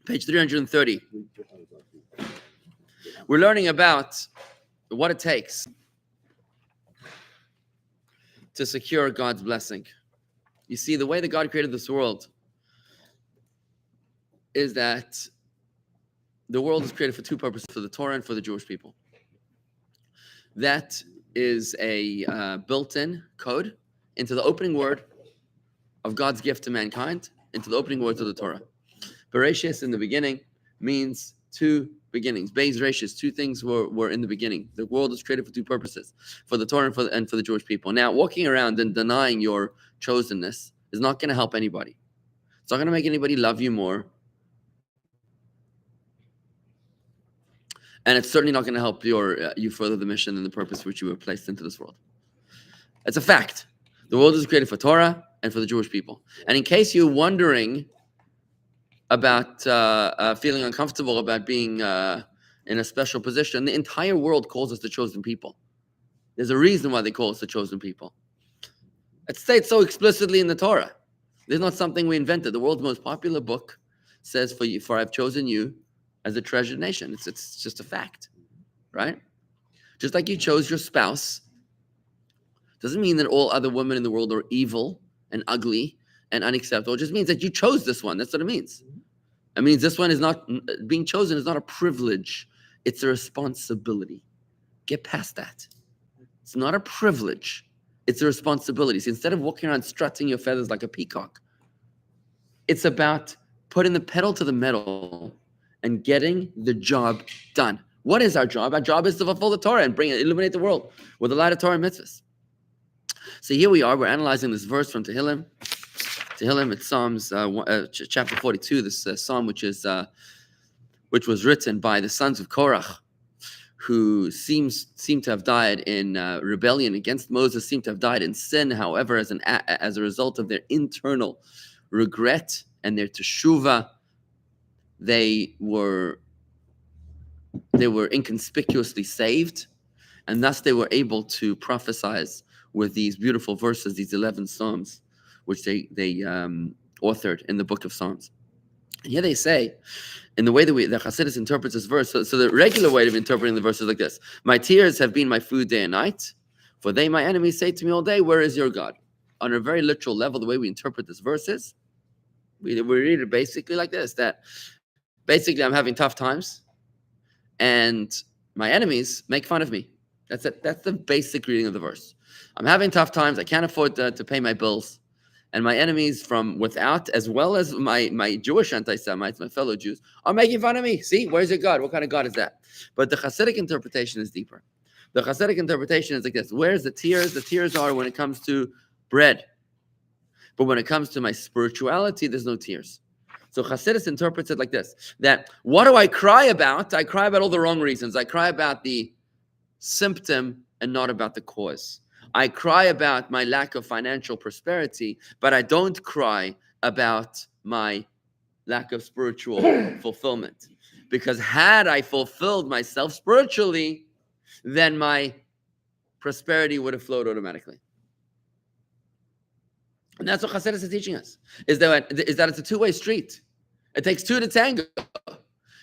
Page 330. We're learning about what it takes to secure God's blessing. You see, the way that God created this world is that the world is created for two purposes, for the Torah and for the Jewish people. That is a built-in code into the opening word of God's gift to mankind, into the opening words of the Torah. Bereshis, in the beginning, means two beginnings. Beis Reshis, two things were in the beginning. The world was created for two purposes, for the Torah and for the Jewish people. Now, walking around and denying your chosenness is not going to help anybody. It's not going to make anybody love you more. And it's certainly not going to help you further the mission and the purpose for which you were placed into this world. It's a fact. The world is created for Torah and for the Jewish people. And in case you're wondering about feeling uncomfortable about being in a special position, the entire world calls us the chosen people. There's a reason why they call us the chosen people. It states so explicitly in the Torah. There's not something we invented. The world's most popular book says, "For I've chosen you as a treasured nation." It's just a fact, right? Just like you chose your spouse, doesn't mean that all other women in the world are evil and ugly and unacceptable. It just means that you chose this one. That's what it means. It means this one is not, being chosen is not a privilege. It's a responsibility. Get past that. It's not a privilege. It's a responsibility. So instead of walking around strutting your feathers like a peacock, it's about putting the pedal to the metal and getting the job done. What is our job? Our job is to fulfill the Torah and illuminate the world with the light of Torah and mitzvahs. So here we are. We're analyzing this verse from Tehillim. Tehillim, it's Psalms chapter 42. This psalm, which was written by the sons of Korach, who seem to have died in rebellion against Moses, seem to have died in sin. However, as a result of their internal regret and their teshuvah, they were inconspicuously saved, and thus they were able to prophesize with these beautiful verses, these 11 psalms, which they authored in the book of Psalms. And here they say, in the way that the Chassidus interprets this verse, so the regular way of interpreting the verse is like this: "My tears have been my food day and night, for they, my enemies, say to me all day, 'Where is your God?'" On a very literal level, the way we interpret this verse is, we read it basically like this, that basically I'm having tough times, and my enemies make fun of me. That's it. That's the basic reading of the verse. I'm having tough times. I can't afford to pay my bills. And my enemies from without, as well as my Jewish anti-Semites, my fellow Jews, are making fun of me. See, where's your God? What kind of God is that? But the Chassidic interpretation is deeper. The Chassidic interpretation is like this: where's the tears? The tears are when it comes to bread. But when it comes to my spirituality, there's no tears. So Chassidus interprets it like this: that what do I cry about? I cry about all the wrong reasons. I cry about the symptom and not about the cause. I cry about my lack of financial prosperity, but I don't cry about my lack of spiritual fulfillment. Because had I fulfilled myself spiritually, then my prosperity would have flowed automatically. And that's what Chassidus is teaching us, is that it's a two-way street. It takes two to tango.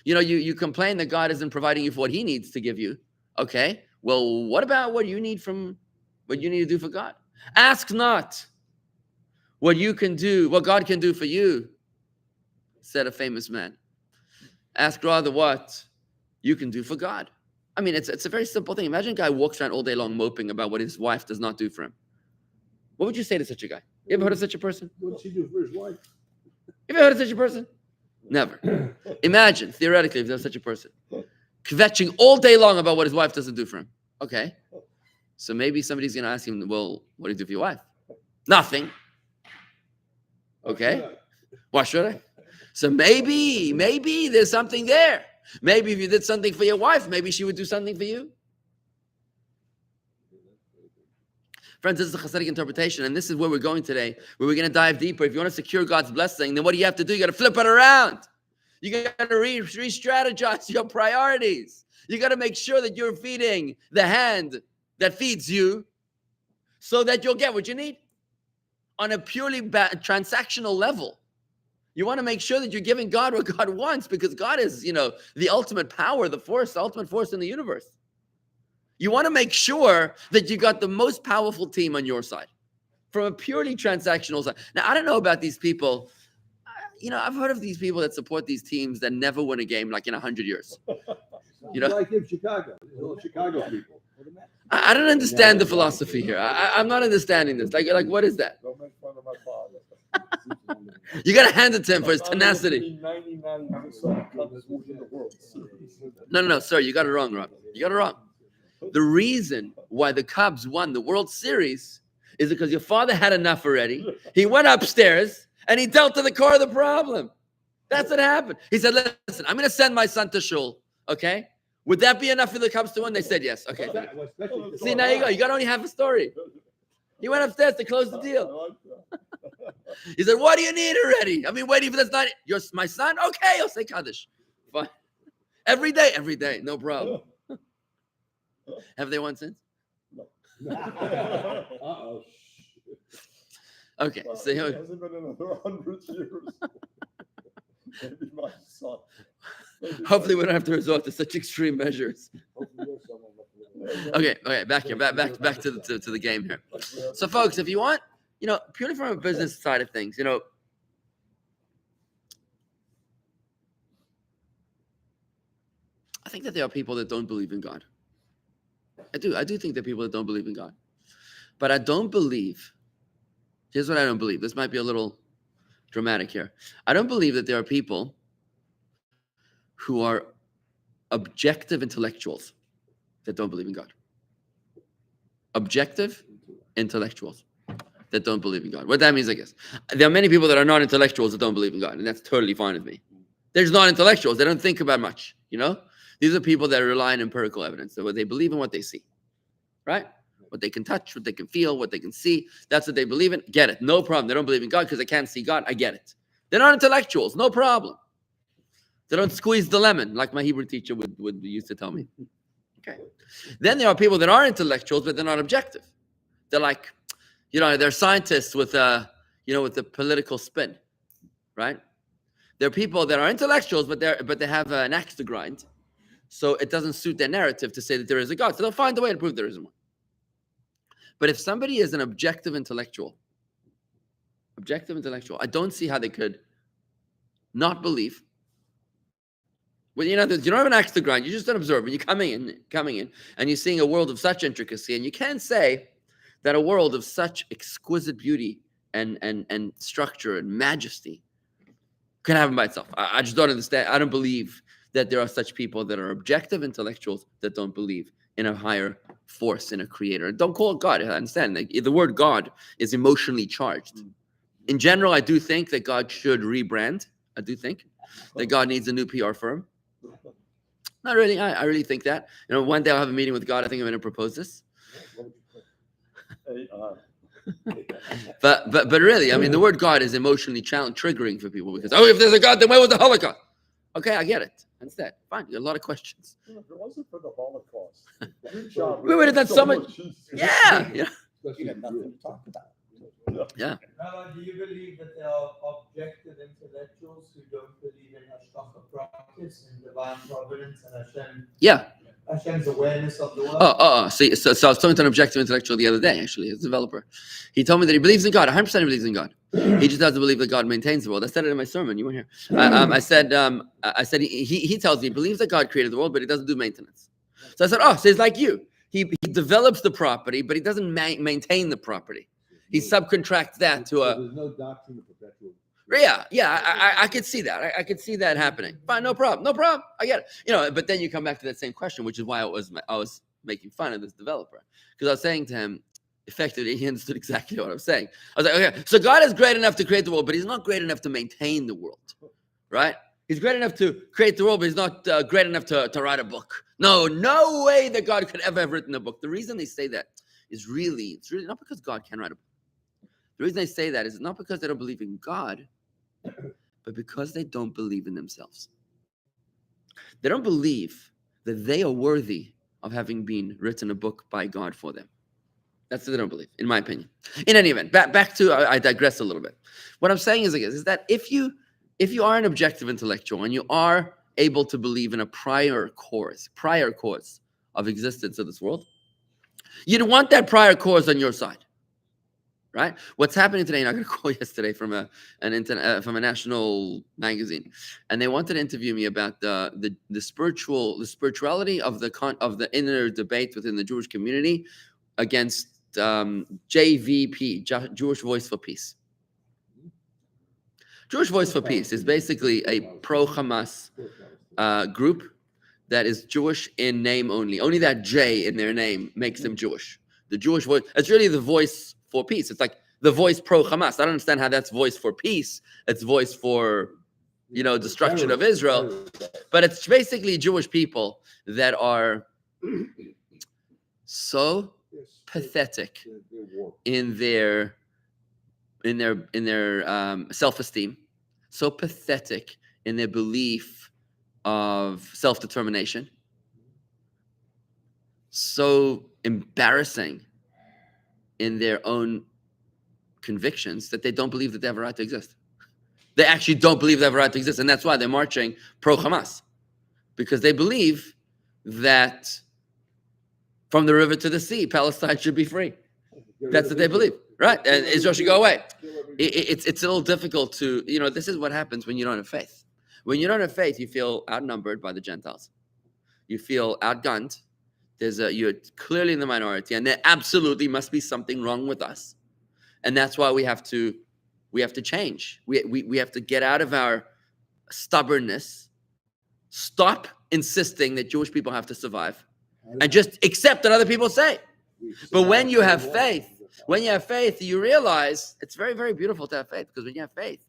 You complain that God isn't providing you for what he needs to give you. Okay, well, what about what you need to do for God? Ask not what you can do, what God can do for you, said a famous man. Ask rather what you can do for God. I mean, it's a very simple thing. Imagine a guy walks around all day long moping about what his wife does not do for him. What would you say to such a guy? You ever heard of such a person? What does he do for his wife? You ever heard of such a person? Never. Imagine, theoretically, if there's such a person, kvetching all day long about what his wife doesn't do for him. Okay. So maybe somebody's going to ask him, well, what do you do for your wife? Nothing. Okay. Why should I? So maybe there's something there. Maybe if you did something for your wife, maybe she would do something for you. Friends, this is the Chassidic interpretation, and this is where we're going today, where we're going to dive deeper. If you want to secure God's blessing, then what do you have to do? You got to flip it around. You got to re-strategize your priorities. You got to make sure that you're feeding the hand that feeds you so that you'll get what you need. On a purely transactional level, You want to make sure that you're giving God what God wants, because God is, the ultimate power, the ultimate force in the universe. You want to make sure that you got the most powerful team on your side from a purely transactional side. Now, I don't know about these people. I've heard of these people that support these teams that never win a game like in 100 years. Like in Chicago, Chicago people. I don't understand the philosophy here. I'm not understanding this. Like, what is that? Don't make fun of my father. You got to hand it to him for his tenacity. 99% Cubs win the World Series. No, sir. You got it wrong, Rob. You got it wrong. The reason why the Cubs won the World Series is because your father had enough already. He went upstairs and he dealt to the core of the problem. That's what happened. He said, listen, I'm going to send my son to shul, okay? Would that be enough for the Cubs to win? They said yes. Okay. See, now you go. You got to only have a story. He went upstairs to close the deal. He said, what do you need already? I mean, waiting for this night. You're my son? Okay, I'll say Kaddish. Fine. Every day. No problem. Have they won since? No. Uh-oh. Okay. So it hasn't been another 100 years. Maybe my son. Hopefully we don't have to resort to such extreme measures. Okay. Back here. Back to the game here. So, folks, if you want, purely from a business side of things, I think that there are people that don't believe in God. I do think there are people that don't believe in God. But I don't believe, here's what I don't believe. This might be a little dramatic here. I don't believe that there are people who are objective intellectuals that don't believe in God. Objective intellectuals that don't believe in God. What that means, I guess. There are many people that are not intellectuals that don't believe in God, and that's totally fine with me. They're just not intellectuals. They don't think about much, These are people that rely on empirical evidence, so what they believe in, what they see, right? What they can touch, what they can feel, what they can see. That's what they believe in. Get it. No problem. They don't believe in God because they can't see God. I get it. They're not intellectuals. No problem. They don't squeeze the lemon like my Hebrew teacher would used to tell me. Okay. Then there are people that are intellectuals, but they're not objective. They're like, they're scientists with with a political spin, right? There are people that are intellectuals, but they have an axe to grind. So it doesn't suit their narrative to say that there is a God. So they'll find a way to prove there isn't one. But if somebody is an objective intellectual, I don't see how they could not believe. Well, you don't have an axe to grind. You're just an observer. You're coming in, and you're seeing a world of such intricacy. And you can't say that a world of such exquisite beauty and structure and majesty can happen by itself. I just don't understand. I don't believe that there are such people that are objective intellectuals that don't believe in a higher force, in a creator. Don't call it God. I understand. The word God is emotionally charged. In general, I do think that God should rebrand. I do think that God needs a new PR firm. Not really. I really think that. One day I'll have a meeting with God. I think I'm going to propose this. But really, I mean, the word God is emotionally triggering for people because, if there's a God, then where was the Holocaust? Okay, I get it. Understand? Fine. You got a lot of questions. If it wasn't for the Holocaust, your job we would have done so much. easier. Yeah. You got nothing to talk about. Yeah. Rabbi, do you believe that there are objective intellectuals who don't believe in Hashgacha practice and divine providence and Hashem's awareness of the world? So I was talking to an objective intellectual the other day, actually, as a developer. He told me that he believes in God. 100% he believes in God. He just doesn't believe that God maintains the world. I said it in my sermon. You weren't here. I said he tells me he believes that God created the world, but he doesn't do maintenance. So I said, so he's like you. He develops the property, but he doesn't maintain the property. He subcontracts that to a. There's no doctrine of perpetual. Yeah. I could see that. I could see that happening. Fine, no problem. I get it. But then you come back to that same question, which is why I was making fun of this developer, because I was saying to him, effectively, he understood exactly what I was saying. I was like, okay, so God is great enough to create the world, but he's not great enough to maintain the world, right? He's great enough to create the world, but he's not great enough to write a book. No way that God could ever have written a book. The reason they say that is it's really not because God can write a book. The reason they say that is not because they don't believe in God, but because they don't believe in themselves. They don't believe that they are worthy of having been written a book by God for them. That's what they don't believe, in my opinion. In any event, back to, I digress a little bit. What I'm saying is that if you if you are an objective intellectual and you are able to believe in a prior course of existence of this world, you'd want that prior course on your side, right? What's happening today? And I got a call yesterday from a national magazine, and they wanted to interview me about the spirituality of the inner debate within the Jewish community against JVP, Jewish Voice for Peace. Jewish Voice for Peace is basically a pro-Hamas group that is Jewish in name only. Only that J in their name makes them Jewish. The Jewish voice, it's really the voice for peace. It's like the voice pro-Hamas. I don't understand how that's voice for peace. It's voice for, destruction of Israel. But it's basically Jewish people that are so pathetic in their self-esteem, so pathetic in their belief of self-determination, so embarrassing in their own convictions that they don't believe that they have a right to exist. They actually don't believe they have a right to exist, and that's why they're marching pro-Hamas, because they believe that from the river to the sea, Palestine should be free. That's what they believe, right? And Israel should go away. It's a little difficult to, this is what happens when you don't have faith. When you don't have faith, you feel outnumbered by the Gentiles. You feel outgunned. You're clearly in the minority, and there absolutely must be something wrong with us. And that's why we have to change. We have to get out of our stubbornness, stop insisting that Jewish people have to survive, and just accept that other people say. But when you have faith, you realize it's very, very beautiful to have faith, because when you have faith,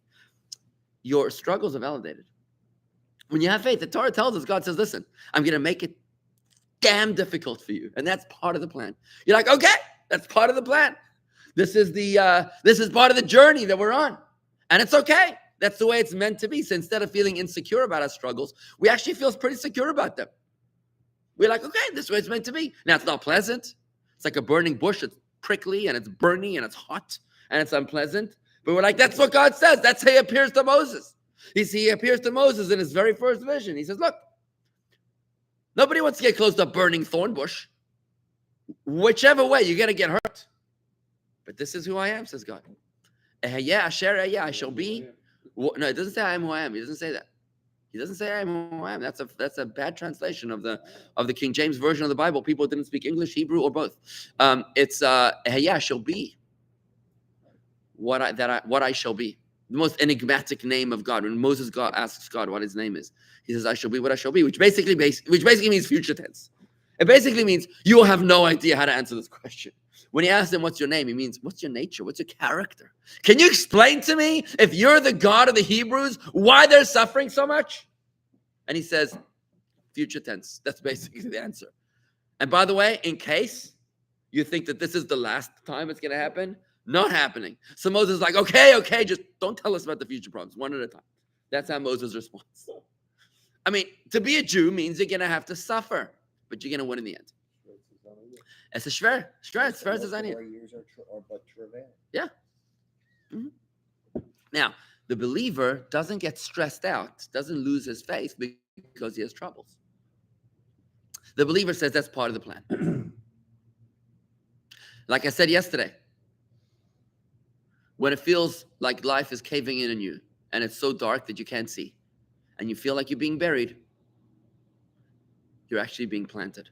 your struggles are validated. When you have faith, the Torah tells us, God says, listen, I'm going to make it damn difficult for you. And that's part of the plan. You're like, okay, that's part of the plan. This is part of the journey that we're on. And it's okay. That's the way it's meant to be. So instead of feeling insecure about our struggles, we actually feel pretty secure about them. We're like, okay, this is the way it's meant to be. Now, it's not pleasant. It's like a burning bush. It's prickly and it's burning and it's hot and it's unpleasant. But we're like, that's what God says. That's how he appears to Moses. He appears to Moses in his very first vision. He says, look, nobody wants to get close to a burning thorn bush. Whichever way, you're going to get hurt. But this is who I am, says God. I shall be. No, it doesn't say I am who I am. He doesn't say that. He doesn't say I am who I am. That's a bad translation of the King James version of the Bible. People didn't speak English, Hebrew, or both. It's I shall be what I shall be. The most enigmatic name of God. When Moses asks God what his name is, he says, I shall be what I shall be, which basically means future tense. It basically means you will have no idea how to answer this question. When he asks him, what's your name? He means, what's your nature? What's your character? Can you explain to me, if you're the God of the Hebrews, why they're suffering so much? And he says, future tense. That's basically the answer. And by the way, in case you think that this is the last time it's going to happen, not happening. So Moses is like, okay, just don't tell us about the future problems, one at a time. That's how Moses responds. I mean, to be a Jew means you're going to have to suffer, but you're going to win in the end. It's a shver. It's shver zaniya. Yeah. Mm-hmm. Now, the believer doesn't get stressed out, doesn't lose his faith because he has troubles. The believer says that's part of the plan. Like I said yesterday, when it feels like life is caving in on you and it's so dark that you can't see and you feel like you're being buried, you're actually being planted.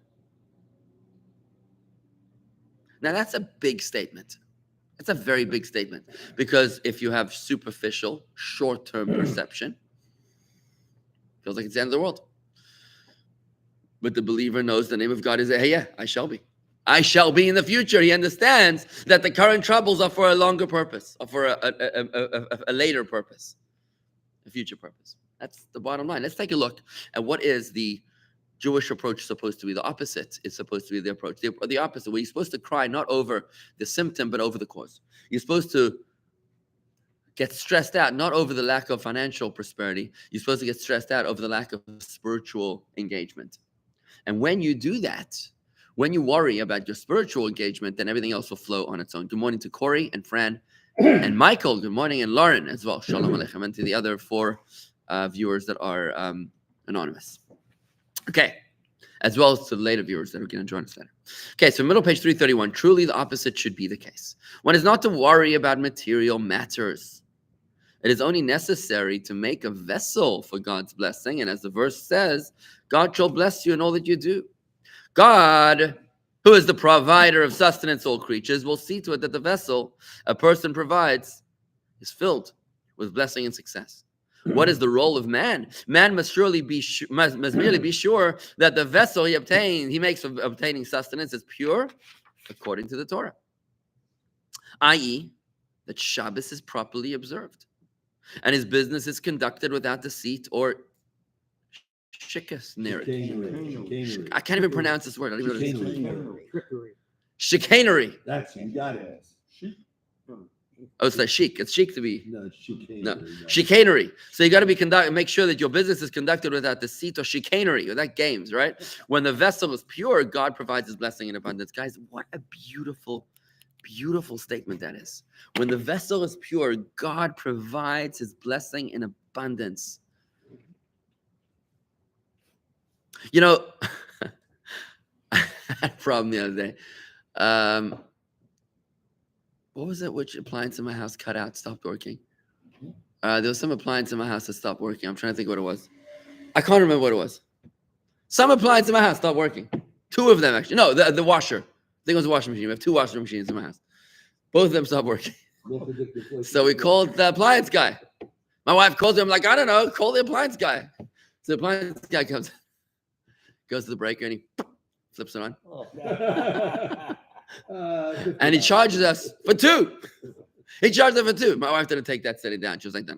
Now, that's a big statement. That's a very big statement, because if you have superficial, short-term perception, it feels like it's the end of the world. But the believer knows the name of God is, hey, yeah, I shall be. I shall be in the future. He understands that the current troubles are for a longer purpose, or for a later purpose, a future purpose. That's the bottom line. Let's take a look at what is the Jewish approach supposed to be. The opposite is supposed to be the approach. The opposite, where you're supposed to cry not over the symptom, but over the cause. You're supposed to get stressed out, not over the lack of financial prosperity. You're supposed to get stressed out over the lack of spiritual engagement. And when you do that, when you worry about your spiritual engagement, then everything else will flow on its own. Good morning to Corey and Fran And Michael, good morning, and Lauren as well. Shalom Aleichem, and to the other 4 viewers that are anonymous. Okay, as well as to the later viewers that are going to join us later. Okay, so middle page 331. Truly, the opposite should be the case. One is not to worry about material matters. It is only necessary to make a vessel for God's blessing. And as the verse says, God shall bless you in all that you do. God, who is the provider of sustenance to all creatures, will see to it that the vessel a person provides is filled with blessing and success. What is the role of man? Man must surely be must merely be sure that the vessel he makes of obtaining sustenance is pure according to the Torah, i.e., that Shabbos is properly observed, and his business is conducted without deceit or chicanery. I can't even pronounce this word. I don't even know what it is. Chicanery. That's you got it. Oh, it's like chic. It's chic to be. No, it's chicanery. No, chicanery. So you got to be make sure that your business is conducted without deceit or chicanery, without games, right? When the vessel is pure, God provides his blessing in abundance. Guys, what a beautiful, beautiful statement that is. When the vessel is pure, God provides his blessing in abundance. You know, I had a problem the other day. What was it? Which appliance in my house cut out, stopped working? There was some appliance in my house that stopped working. I'm trying to think what it was. I can't remember what it was. Some appliance in my house stopped working. 2 of them, actually. No, the washer. I think it was a washing machine. We have 2 washing machines in my house. Both of them stopped working. So we called the appliance guy. My wife calls him. I'm like, I don't know. Call the appliance guy. So the appliance guy comes, goes to the breaker, and he flips it on. And he charges us for 2. He charged us for 2. My wife didn't take that, set it down. She was like, no.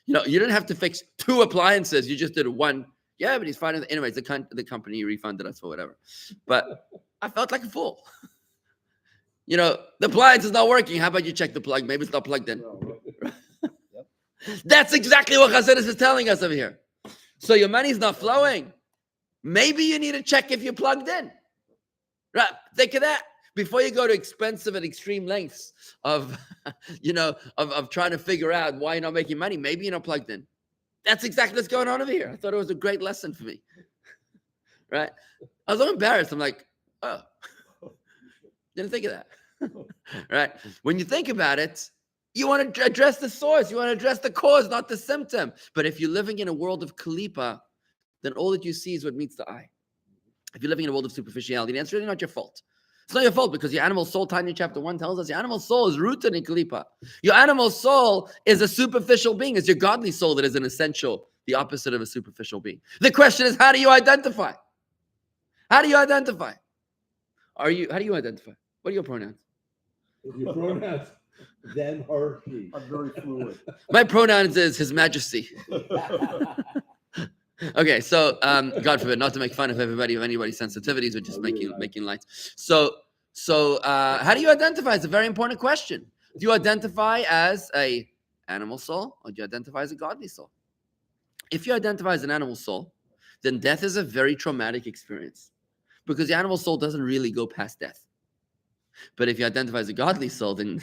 You know, you didn't have to fix 2 appliances. You just did 1. Yeah, but he's fine. Anyways, the company refunded us for whatever. But I felt like a fool. You know, the appliance is not working. How about you check the plug? Maybe it's not plugged in. That's exactly what Chassidus is telling us over here. So your money's not flowing. Maybe you need to check if you're plugged in. Right? Think of that. Before you go to expensive and extreme lengths of, of trying to figure out why you're not making money, maybe you're not plugged in. That's exactly what's going on over here. I thought it was a great lesson for me. Right? I was so embarrassed. I'm like, oh, didn't think of that. Right? When you think about it, you want to address the source. You want to address the cause, not the symptom. But if you're living in a world of kalipa, then all that you see is what meets the eye. If you're living in a world of superficiality, then it's really not your fault. It's not your fault because your animal soul, Tanya chapter 1 tells us, your animal soul is rooted in kalipa. Your animal soul is a superficial being. It's your godly soul that is an essential, the opposite of a superficial being. The question is, how do you identify? How do you identify? How do you identify? What are your pronouns? Your pronouns, them, her, she. I'm very fluid. My pronouns is His Majesty. Okay, so God forbid, not to make fun of everybody of anybody's sensitivities, or just making light. So how do you identify? It's a very important question. Do you identify as a animal soul, or do you identify as a godly soul? If you identify as an animal soul, then death is a very traumatic experience, because the animal soul doesn't really go past death. But if you identify as a godly soul, then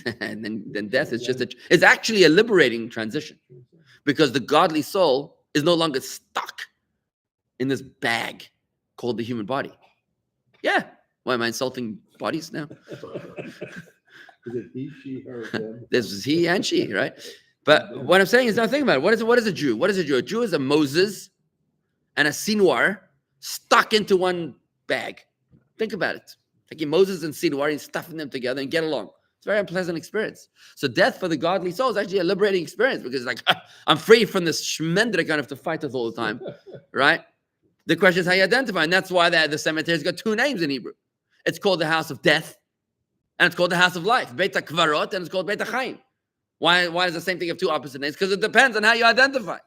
death is it's actually a liberating transition, because the godly soul is no longer stuck in this bag called the human body. Yeah. Why am I insulting bodies now? Is it he, she, her, them? This is he and she, right? But what I'm saying is, now think about it. What is a Jew? What is a Jew? A Jew is a Moses and a Sinwar stuck into one bag. Think about it. Taking Moses and Sinwar and stuffing them together and get along. It's a very unpleasant experience. So death for the godly soul is actually a liberating experience, because it's like, I'm free from this shmend that I kind of have to fight with all the time, right? The question is how you identify, and that's why the cemetery's got 2 names in Hebrew. It's called the house of death, and it's called the house of life. Beit HaKvarot, and it's called Beit HaChaim. Why does the same thing have 2 opposite names? Because it depends on how you identify.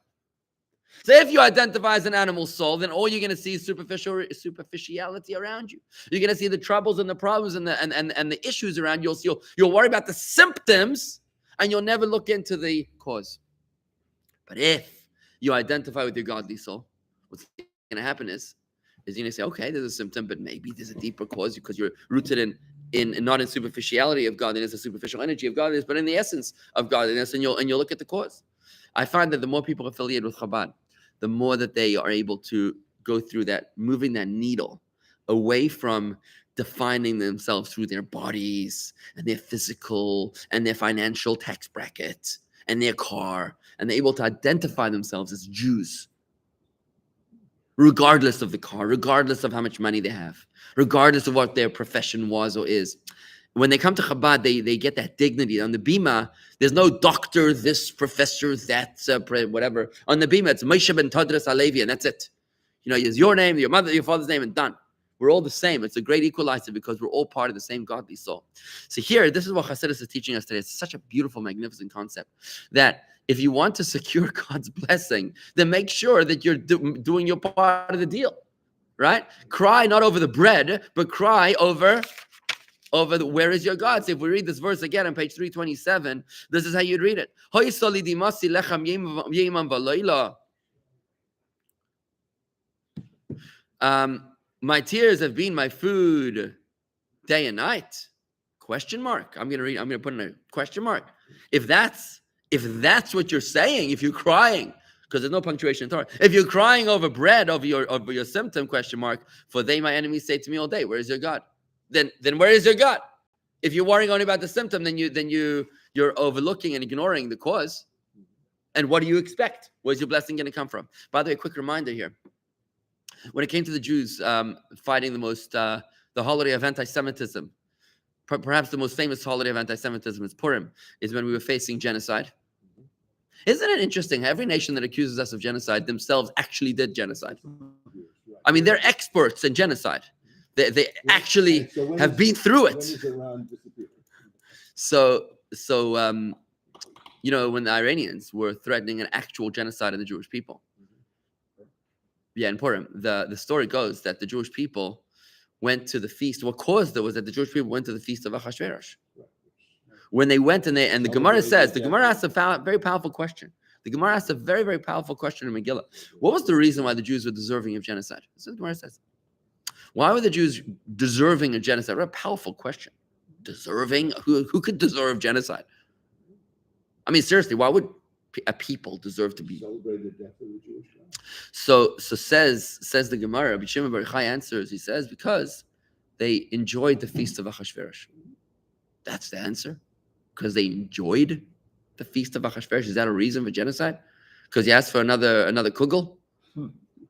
So if you identify as an animal soul, then all you're going to see is superficiality around you. You're going to see the troubles and the problems and the issues around you. You'll worry about the symptoms, and you'll never look into the cause. But if you identify with your godly soul, what's going to happen is you're going to say, okay, there's a symptom, but maybe there's a deeper cause, because you're rooted in not in superficiality of godliness, the superficial energy of godliness, but in the essence of godliness, and you'll look at the cause. I find that the more people affiliated with Chabad, the more that they are able to go through that, moving that needle away from defining themselves through their bodies and their physical and their financial tax bracket and their car, and they're able to identify themselves as Jews, regardless of the car, regardless of how much money they have, regardless of what their profession was or is. When they come to Chabad, they get that dignity. On the Bima, there's no doctor, this professor, that, whatever. On the Bima, it's Moshe ben Tadras Alevi, and that's it. You know, it's your name, your mother, your father's name, and done. We're all the same. It's a great equalizer because we're all part of the same godly soul. So here, this is what Chassidus is teaching us today. It's such a beautiful, magnificent concept that if you want to secure God's blessing, then make sure that you're doing your part of the deal, right? Cry not over the bread, but cry over the where is your God. So if we read this verse again on page 327, this is how you'd read it. Haysa li Dimasi lechem yemam v'layla. My tears have been my food day and night. Question mark. I'm gonna put in a question mark. If that's what you're saying, if you're crying, because there's no punctuation in Torah. If you're crying over bread, over your symptom, question mark, for they my enemies say to me all day, where is your God? Then where is your God? If you're worrying only about the symptom, then you're overlooking and ignoring the cause. And what do you expect? Where's your blessing going to come from? By the way, quick reminder here. When it came to the Jews fighting the holiday of anti-Semitism, perhaps the most famous holiday of anti-Semitism is Purim, is when we were facing genocide. Isn't it interesting? Every nation that accuses us of genocide themselves actually did genocide. I mean, they're experts in genocide. They actually have been through it. So you know, when the Iranians were threatening an actual genocide of the Jewish people. Yeah, in Purim, the story goes that the Jewish people went to the feast. What caused it was that the Jewish people went to the feast of Achashverosh. When they went and the Gemara says, the Gemara asks a very powerful question. The Gemara asks a very, very powerful question in Megillah. What was the reason why the Jews were deserving of genocide? That's what the Gemara says. Why were the Jews deserving of genocide? What a powerful question. Deserving? Who could deserve genocide? I mean, seriously, why would a people deserve to be celebrate the death of the Jewish God? So says the Gemara. Rabbi Shimon Bar Yochai answers. He says because they enjoyed the feast of Achashverosh. That's the answer. Because they enjoyed the feast of Achashverosh. Is that a reason for genocide? Because you asked for another kugel?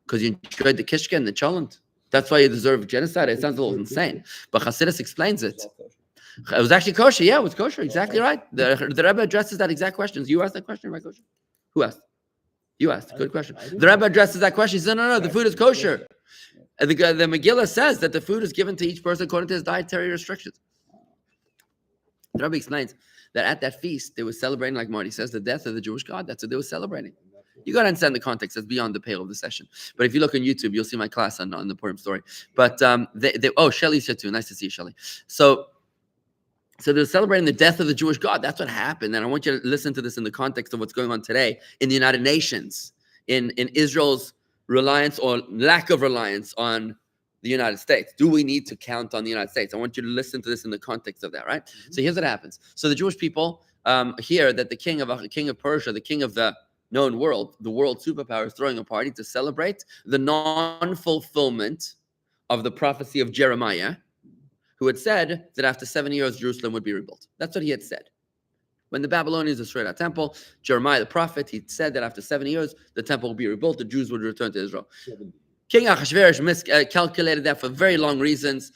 Because you enjoyed the kishka and the cholent? That's why you deserve genocide? It sounds a little insane. But Chassidus explains it. It was actually kosher. Yeah, it was kosher. Exactly right. The Rebbe addresses that exact question. You asked that question, right, kosher? Who asked? You asked. Good question. The Rebbe addresses that question. He said, no, the food is kosher. And the Megillah says that the food is given to each person according to his dietary restrictions. The Rebbe explains that at that feast, they were celebrating, like Marty says, the death of the Jewish God. That's what they were celebrating. You got to understand the context. That's beyond the pale of the session. But if you look on YouTube, you'll see my class on the Purim story. But Shelly's here too. Nice to see you, Shelly. So they're celebrating the death of the Jewish God. That's what happened. And I want you to listen to this in the context of what's going on today in the United Nations, in Israel's reliance or lack of reliance on the United States. Do we need to count on the United States? I want you to listen to this in the context of that, right? Mm-hmm. So here's what happens. So the Jewish people hear that the king of Persia, the king of the known world, the world superpower, is throwing a party to celebrate the non-fulfillment of the prophecy of Jeremiah, who had said that after 70 years, Jerusalem would be rebuilt. That's what he had said. When the Babylonians destroyed our temple, Jeremiah the prophet, he said that after 70 years, the temple would be rebuilt, the Jews would return to Israel. 70. King Achashverosh miscalculated that for very long reasons.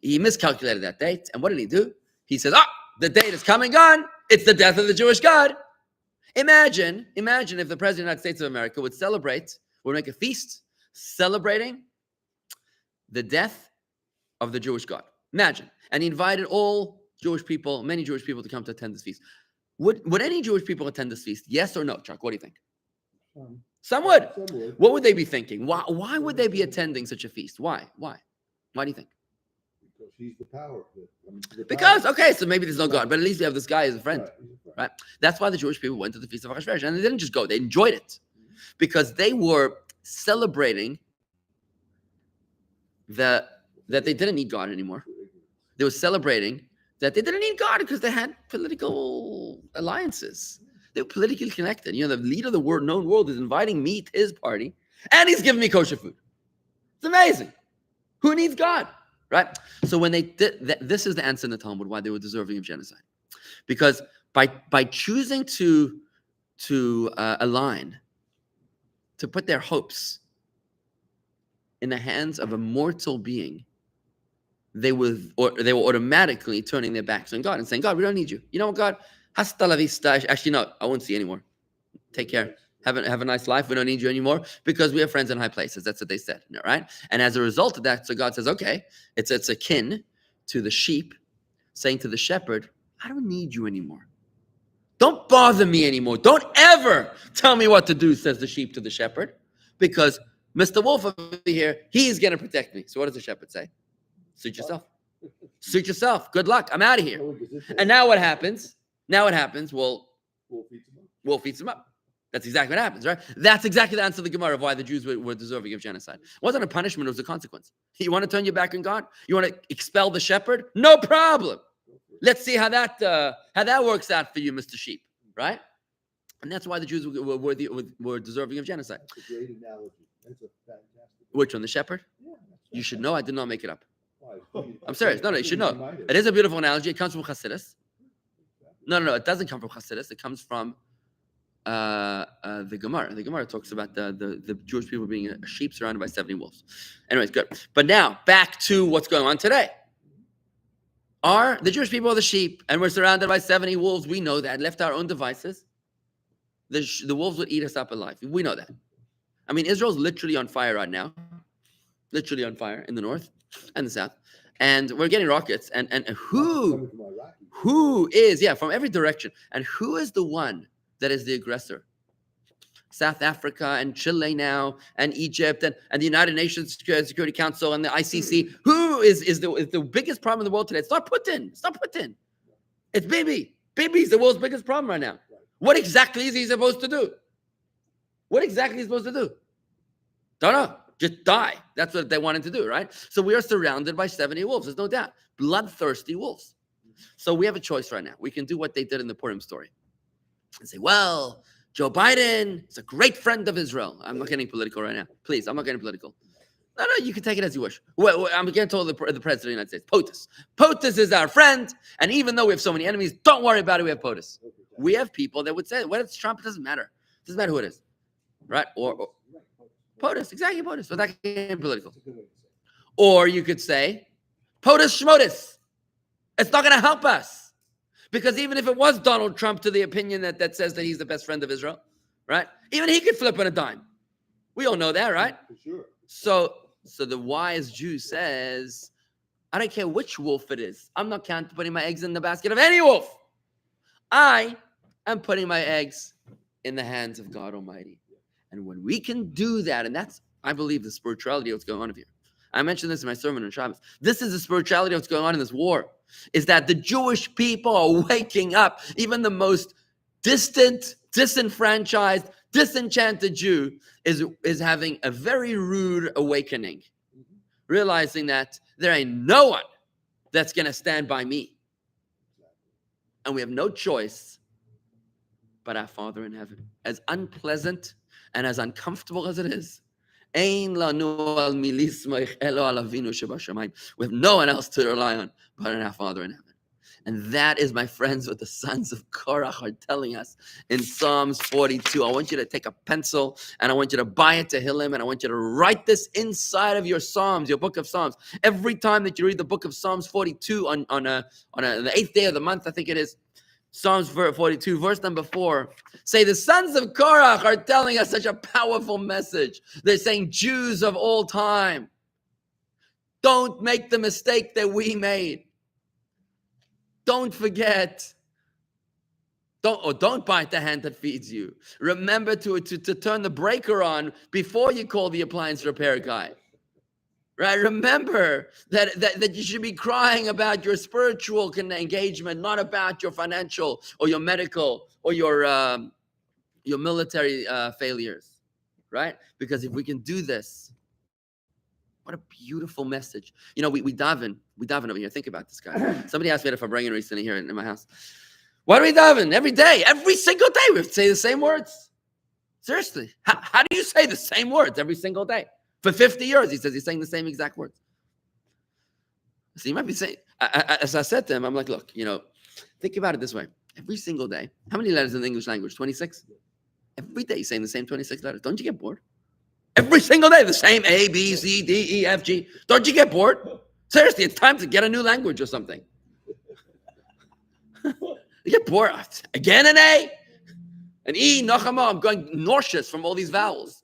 He miscalculated that date. And what did he do? He said, the date is come and gone. It's the death of the Jewish God. Imagine if the President of the United States of America would make a feast celebrating the death of the Jewish God. Imagine. And he invited many Jewish people to come to attend this feast. Would any Jewish people attend this feast? Yes or no, Chuck? What do you think? Some would. What would they be thinking? Why would they be attending such a feast? Why? Why do you think? Because he's the power. So maybe there's no God, but at least we have this guy as a friend. Right? That's why the Jewish people went to the Feast of Achashverosh. And they didn't just go, they enjoyed it. Because they were celebrating that they didn't need God anymore. They were celebrating that they didn't need God because they had political alliances. They were politically connected. The leader of the known world is inviting me to his party, and he's giving me kosher food. It's amazing. Who needs God, right? So when they did that, this is the answer in the Talmud why they were deserving of genocide, because by choosing to align, to put their hopes in the hands of a mortal being, they were automatically turning their backs on God and saying, God, we don't need you. You know what, God? Hasta la vista. Actually, no, I won't see you anymore. Take care. Have a nice life. We don't need you anymore because we have friends in high places. That's what they said, right? And as a result of that, so God says, okay, it's akin to the sheep saying to the shepherd, I don't need you anymore. Don't bother me anymore. Don't ever tell me what to do, says the sheep to the shepherd, because Mr. Wolf over here, he's going to protect me. So what does the shepherd say? Suit yourself. Suit yourself. Good luck. I'm out of here. And now what happens? Well, Wolf eats him up. That's exactly what happens, right? That's exactly the answer to the Gemara of why the Jews were deserving of genocide. It wasn't a punishment, it was a consequence. You want to turn your back on God? You want to expel the shepherd? No problem. Let's see how that works out for you, Mr. Sheep, right? And that's why the Jews were deserving of genocide. That's a great analogy. That's a fantastic. Which one, the shepherd? Yeah, You should know I did not make it up. why? I'm serious. No, you should know. It is a beautiful analogy. It comes from Chassidus. No, it doesn't come from Chassidus. It comes from the Gemara. The Gemara talks about the Jewish people being a sheep surrounded by 70 wolves. Anyways, good. But now, back to what's going on today. Are the Jewish people the sheep, and we're surrounded by 70 wolves? We know that. Left our own devices, the wolves would eat us up alive. We know that. I mean, Israel's literally on fire right now. Literally on fire in the north and the south. And we're getting rockets. And who is, from every direction. And who is the one that is the aggressor? South Africa and Chile now and Egypt and the United Nations Security Council and the ICC. Who is the biggest problem in the world today? It's not Putin. It's Bibi. Bibi's the world's biggest problem right now. What exactly is he supposed to do? Don't know. Just die. That's what they wanted to do, right? So we are surrounded by 70 wolves. There's no doubt. Bloodthirsty wolves. So we have a choice right now. We can do what they did in the Purim story and say, well, Joe Biden is a great friend of Israel. I'm not getting political right now. Please, I'm not getting political. No, you can take it as you wish. Well, I'm again told the President of the United States, POTUS. POTUS is our friend. And even though we have so many enemies, don't worry about it. We have POTUS. We have people that would say, well, it's Trump. It doesn't matter. It doesn't matter who it is. Right? Or POTUS. Exactly, POTUS. So that can be political. Or you could say, POTUS schmotus. It's not going to help us. Because even if it was Donald Trump to the opinion that says that he's the best friend of Israel, right? Even he could flip on a dime. We all know that, right? For sure. So the wise Jew says, I don't care which wolf it is. I'm not putting my eggs in the basket of any wolf. I am putting my eggs in the hands of God Almighty. And when we can do that, and that's, I believe, the spirituality of what's going on here. I mentioned this in my sermon on Shabbos. This is the spirituality of what's going on in this war. Is that the Jewish people are waking up. Even the most distant, disenfranchised, disenchanted Jew is having a very rude awakening, realizing that there ain't no one that's going to stand by me. And we have no choice but our Father in heaven. As unpleasant and as uncomfortable as it is, we have no one else to rely on but on our Father in heaven. And that is, my friends, what the sons of Korach are telling us in Psalms 42. I want you to take a pencil and I want you to buy it to Tehillim, and I want you to write this inside of your Psalms, your book of Psalms. Every time that you read the book of Psalms 42 on the 8th day of the month, I think it is, Psalms 42, verse number 4, say the sons of Korach are telling us such a powerful message. They're saying, Jews of all time, don't make the mistake that we made. Don't forget. Don't bite the hand that feeds you. Remember to turn the breaker on before you call the appliance repair guy. Right? Remember that you should be crying about your spiritual engagement, not about your financial or your medical or your military failures. Right? Because if we can do this, What a beautiful message. We daven over here. Think about this, guy. Somebody asked me if I'm bringing recently here in my house. Why do we daven every day? Every single day we have to say the same words. Seriously. How do you say the same words every single day? For 50 years, he says he's saying the same exact words. So you might be saying, as I said to him, I'm like, look, think about it this way. Every single day, how many letters in the English language? 26? Every day you're saying the same 26 letters. Don't you get bored? Every single day, the same A, B, C, D, E, F, G. Don't you get bored? Seriously, it's time to get a new language or something. You get bored. Again an A, an E, Nachama. I'm going nauseous from all these vowels.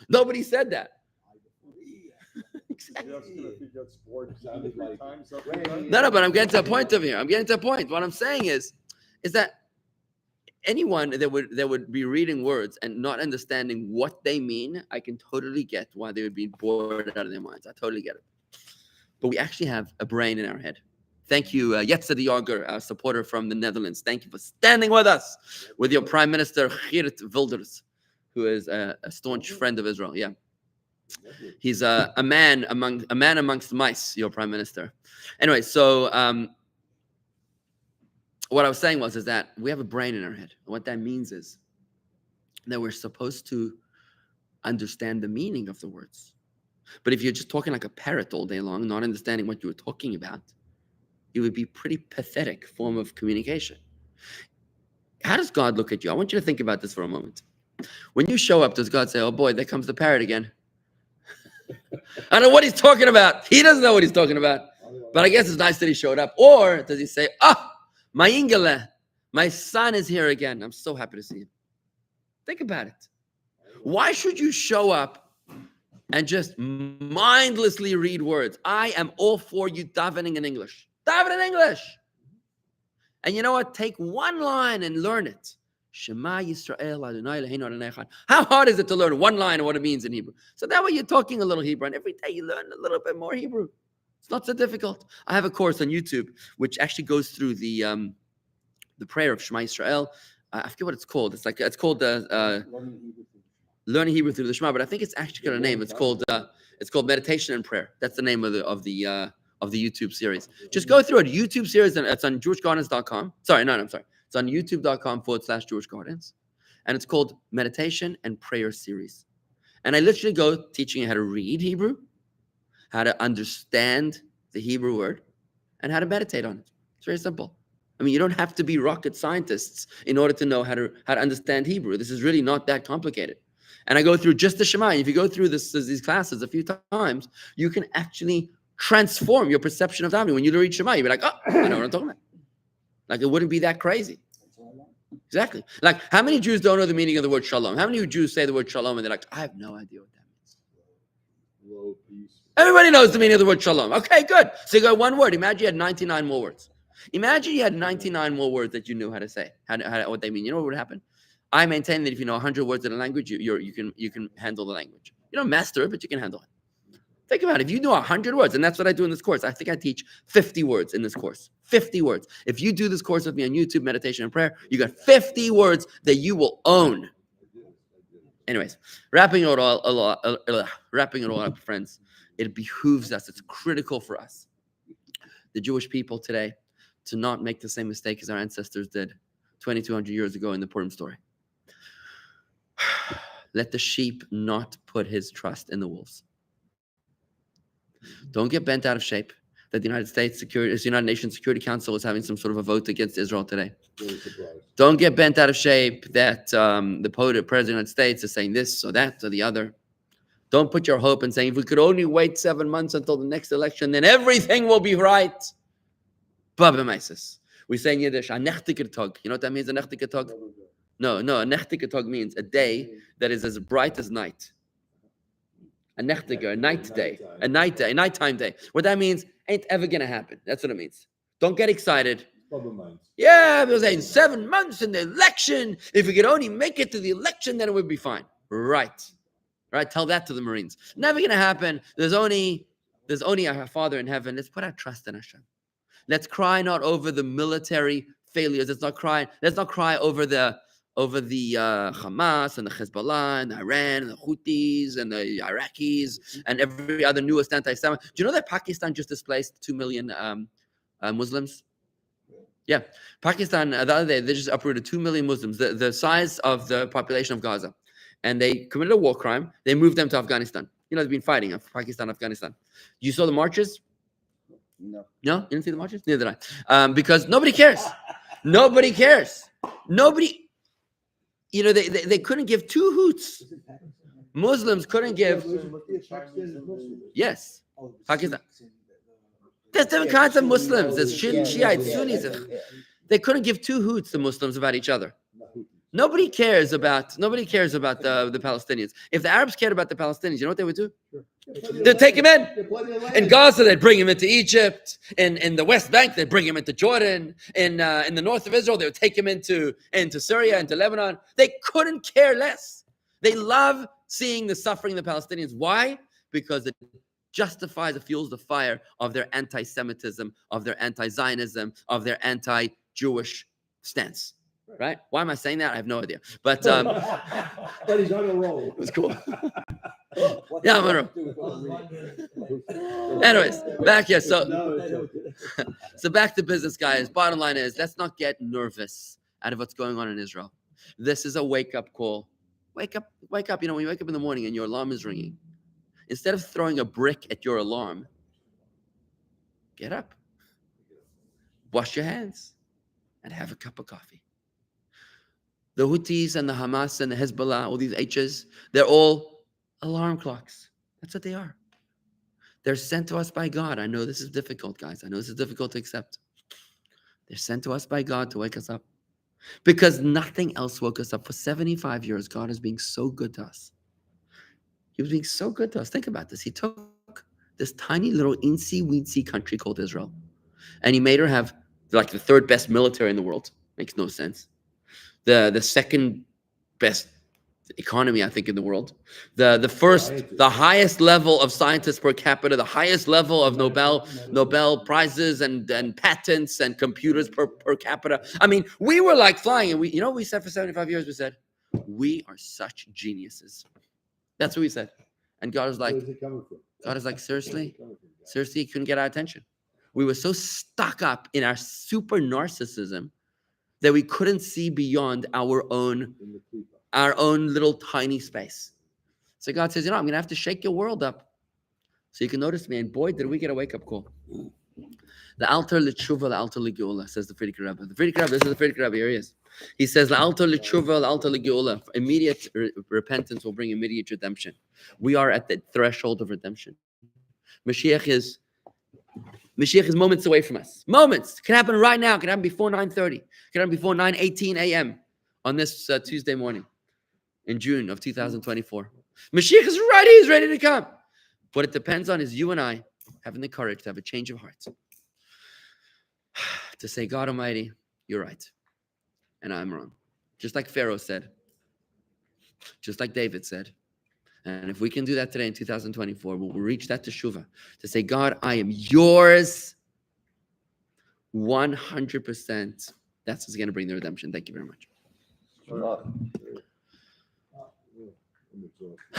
Nobody said that. Exactly. No, but I'm getting to a point over here. What I'm saying is that anyone that would be reading words and not understanding what they mean, I can totally get why they would be bored out of their minds. I totally get it. But we actually have a brain in our head. Thank you, Jetze de Jager, our supporter from the Netherlands. Thank you for standing with us, with your Prime Minister, Geert Wilders, who is a staunch friend of Israel. Yeah. He's a man amongst mice, your Prime Minister. Anyway, so what I was saying is that we have a brain in our head. And what that means is that we're supposed to understand the meaning of the words. But if you're just talking like a parrot all day long, not understanding what you were talking about, it would be a pretty pathetic form of communication. How does God look at you? I want you to think about this for a moment. When you show up, does God say, oh boy, there comes the parrot again? I don't know what he's talking about. He doesn't know what he's talking about. But I guess it's nice that he showed up. Or does he say, my Ingele, my son is here again. I'm so happy to see him. Think about it. Why should you show up and just mindlessly read words? I am all for you davening in English. Daven in English. And you know what? Take one line and learn it. Shema Yisrael Adonai Eloheinu Adonai Echad. How hard is it to learn one line of what it means in Hebrew? So that way you're talking a little Hebrew, and every day you learn a little bit more Hebrew. It's not so difficult. I have a course on YouTube which actually goes through the prayer of Shema Yisrael. I forget what it's called. It's called Learning Hebrew through the Shema, but I think it's actually got a name. It's called Meditation and Prayer. That's the name of the YouTube series. Just go through it. YouTube series, and it's on JewishGardens.com. I'm sorry. It's on YouTube.com/Jewish Gardens. And it's called Meditation and Prayer Series. And I literally go teaching you how to read Hebrew, how to understand the Hebrew word, and how to meditate on it. It's very simple. I mean, you don't have to be rocket scientists in order to know how to understand Hebrew. This is really not that complicated. And I go through just the Shema. If you go through these classes a few times, you can actually transform your perception of davening. When you read Shema, you'll be like, oh, I know what I'm talking about. Like, it wouldn't be that crazy. Exactly. Like, how many Jews don't know the meaning of the word shalom? How many Jews say the word shalom and they're like, I have no idea what that means? Everybody knows the meaning of the word shalom. Okay, good. So you got one word. Imagine you had 99 more words. Imagine you had 99 more words that you knew how to say, what they mean. You know what would happen? I maintain that if you know 100 words in a language, you can handle the language. You don't master it, but you can handle it. Think about it. If you know 100 words, and that's what I do in this course. I think I teach 50 words in this course. 50 words. If you do this course with me on YouTube, Meditation and Prayer, you got 50 words that you will own. Anyways, wrapping it all up, friends, it behooves us. It's critical for us, the Jewish people today, to not make the same mistake as our ancestors did 2,200 years ago in the Purim story. Let the sheep not put his trust in the wolves. Don't get bent out of shape that the United Nations Security Council is having some sort of a vote against Israel today. Don't get bent out of shape that the President of the United States is saying this or that or the other. Don't put your hope in saying, if we could only wait 7 months until the next election, then everything will be right. Baba Meises. We say in Yiddish, a nechtiger Tag. You know what that means, a nechtiger Tag? No, a nechtiger Tag means a day that is as bright as night. A nechtiger, a night day, a nighttime day. What that means ain't ever going to happen. That's what it means. Don't get excited. Yeah, because in 7 months in the election, if we could only make it to the election, then it would be fine. Right. Tell that to the Marines. Never going to happen. There's only our Father in heaven. Let's put our trust in Hashem. Let's cry not over the military failures. Let's not cry over the Hamas and the Hezbollah and Iran and the Houthis and the Iraqis and every other newest anti-Semite. Do you know that Pakistan just displaced 2 million Muslims? Yeah, Pakistan the other day they just uprooted 2 million Muslims, the size of the population of Gaza, and they committed a war crime. They moved them to Afghanistan. You know, they've been fighting Pakistan, Afghanistan. You saw the marches? No. No, you didn't see the marches? Neither did I. Because nobody cares. Nobody cares. Nobody. You know, they couldn't give two hoots. Muslims couldn't give. Yes, Pakistan. There's different kinds of Muslims. There's Shiites, Sunnis. They couldn't give two hoots to Muslims about each other. Nobody cares about the Palestinians. If the Arabs cared about the Palestinians, you know what they would do? They'd take him in. In Gaza, they'd bring him into Egypt. In the West Bank, they'd bring him into Jordan. In the north of Israel, they would take him into Syria, into Lebanon. They couldn't care less. They love seeing the suffering of the Palestinians. Why? Because it justifies, it fuels the fire of their anti-Semitism, of their anti-Zionism, of their anti-Jewish stance. Right? Why am I saying that? I have no idea. But but he's on a roll. it was cool. Yeah, I'm on a roll. Anyways, back here. So back to business, guys. Bottom line is, let's not get nervous out of what's going on in Israel. This is a wake-up call. Wake up. You know, when you wake up in the morning and your alarm is ringing, instead of throwing a brick at your alarm, get up, wash your hands, and have a cup of coffee. The Houthis and the Hamas and the Hezbollah, all these H's, they're all alarm clocks. That's what they are. They're sent to us by God. I know this is difficult, guys. I know this is difficult to accept. They're sent to us by God to wake us up. Because nothing else woke us up. For 75 years, God is being so good to us. He was being so good to us. Think about this. He took this tiny little incy-weensy country called Israel, and he made her have like the third best military in the world. Makes no sense. The second best economy, I think, in the world. The highest level of scientists per capita, the highest level of Nobel prizes and patents and computers per capita. I mean, we were like flying, and we said for 75 years, we said, we are such geniuses. That's what we said. And God is like, seriously, he couldn't get our attention. We were so stuck up in our super narcissism that we couldn't see beyond our own little tiny space. So God says, I'm going to have to shake your world up so you can notice me. And boy, did we get a wake-up call. The altar l'tshuva, the altar l'geula, says the Frierdiker Rebbe. This is the Frierdiker Rebbe. Here he is. He says, the altar l'tshuva, the altar l'geula. Immediate repentance will bring immediate redemption. We are at the threshold of redemption. Mashiach is moments away from us. Moments. It can happen right now. It can happen before 9:30. It can happen before 9:18 a.m. on this Tuesday morning in June of 2024. Mashiach is ready. He's ready to come. What it depends on is you and I having the courage to have a change of heart. To say, God Almighty, you're right. And I'm wrong. Just like Pharaoh said. Just like David said. And if we can do that today in 2024, we'll reach that teshuvah to say, God, I am yours 100%. That's what's going to bring the redemption. Thank you very much.